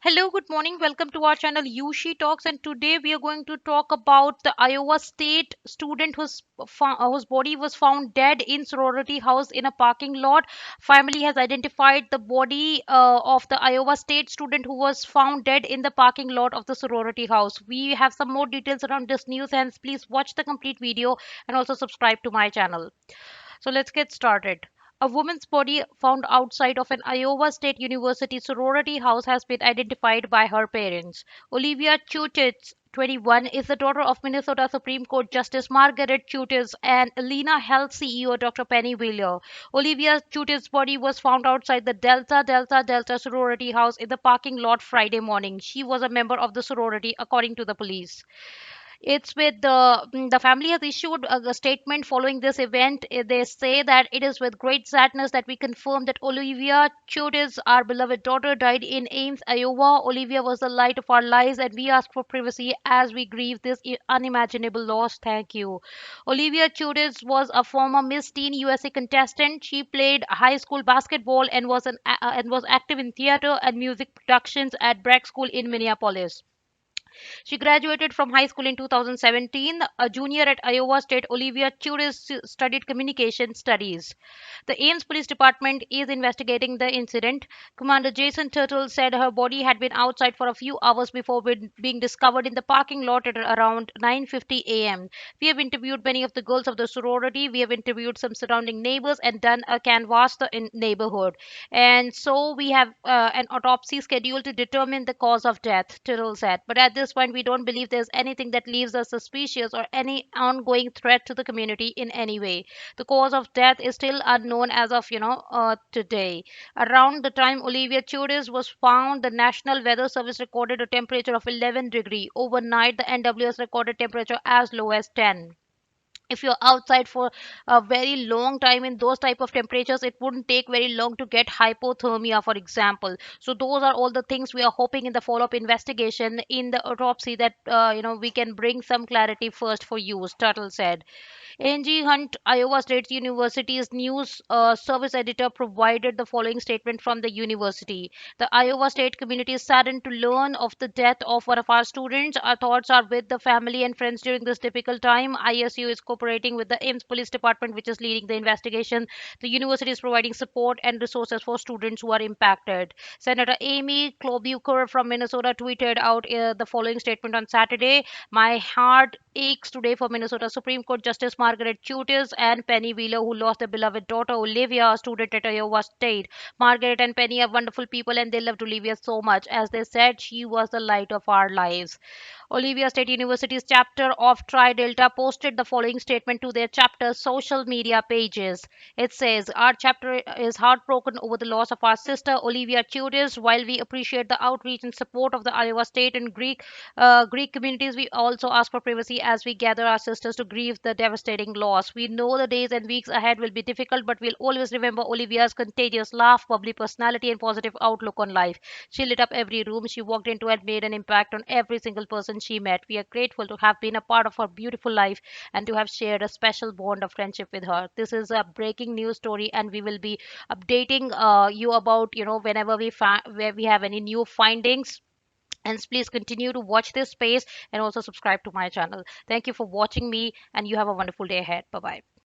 Hello, good morning. Welcome to our channel Yushi Talks, and today we are going to talk about the Iowa State student whose body was found dead in sorority house in a parking lot. Family has identified the body of the Iowa State student who was found dead in the parking lot of the sorority house. We have some more details around this news, hence please watch the complete video and also subscribe to my channel. So let's get started. A woman's body found outside of an Iowa State University sorority house has been identified by her parents. Olivia Chutitz, 21, is the daughter of Minnesota Supreme Court Justice Margaret Chutitz and Alena Health CEO Dr. Penny Wheeler. Olivia Chutitz's body was found outside the Delta sorority house in the parking lot Friday morning. She was a member of the sorority, according to the police. It's with the family has issued a statement following this event. They say that it is with great sadness that we confirm that Olivia Chudis, our beloved daughter, died in Ames, Iowa. Olivia was the light of our lives, and we ask for privacy as we grieve this unimaginable loss. Thank you. Olivia Chudis was a former Miss Teen USA contestant. She played high school basketball and was active in theater and music productions at Breck School in Minneapolis. She graduated from high school in 2017. A junior at Iowa State, Olivia Churis studied communication studies. The Ames Police Department is investigating the incident. Commander Jason Turtle said her body had been outside for a few hours before being discovered in the parking lot at around 9:50 a.m. We have interviewed many of the girls of the sorority. We have interviewed some surrounding neighbors and done a canvass the neighborhood. And so we have an autopsy scheduled to determine the cause of death, Tyrrell said. But at this point, we don't believe there's anything that leaves us suspicious or any ongoing threat to the community in any way. The cause of death is still unknown as of today. Around the time Olivia Chudis was found, the National Weather Service recorded a temperature of 11 degree. Overnight, the NWS recorded temperature as low as 10. If you're outside for a very long time in those type of temperatures, it wouldn't take very long to get hypothermia, for example. So those are all the things we are hoping in the follow-up investigation in the autopsy that we can bring some clarity first for you, Tuttle said. Angie Hunt, Iowa State University's news service editor, provided the following statement from the university. The Iowa State community is saddened to learn of the death of one of our students. Our thoughts are with the family and friends during this difficult time. ISU is cooperating with the Ames Police Department, which is leading the investigation. The university is providing support and resources for students who are impacted. Senator Amy Klobuchar from Minnesota tweeted out the following statement on Saturday. My heart aches today for Minnesota Supreme Court Justice Margaret Chutiz and Penny Wheeler, who lost their beloved daughter Olivia, a student at Iowa State. Margaret and Penny are wonderful people and they loved Olivia so much. As they said, she was the light of our lives. Olivia State University's chapter of Tri Delta posted the following statement to their chapter's social media pages. It says, our chapter is heartbroken over the loss of our sister Olivia Chudis. While we appreciate the outreach and support of the Iowa State and Greek communities, we also ask for privacy as we gather our sisters to grieve the devastating loss. We know the days and weeks ahead will be difficult, but we'll always remember Olivia's contagious laugh, bubbly personality, and positive outlook on life. She lit up every room she walked into and made an impact on every single person she met. We are grateful to have been a part of her beautiful life and to have shared a special bond of friendship with her. This is a breaking news story, and we will be updating you about whenever where we have any new findings. And please continue to watch this space and also subscribe to my channel. Thank you for watching me, and you have a wonderful day ahead. Bye bye.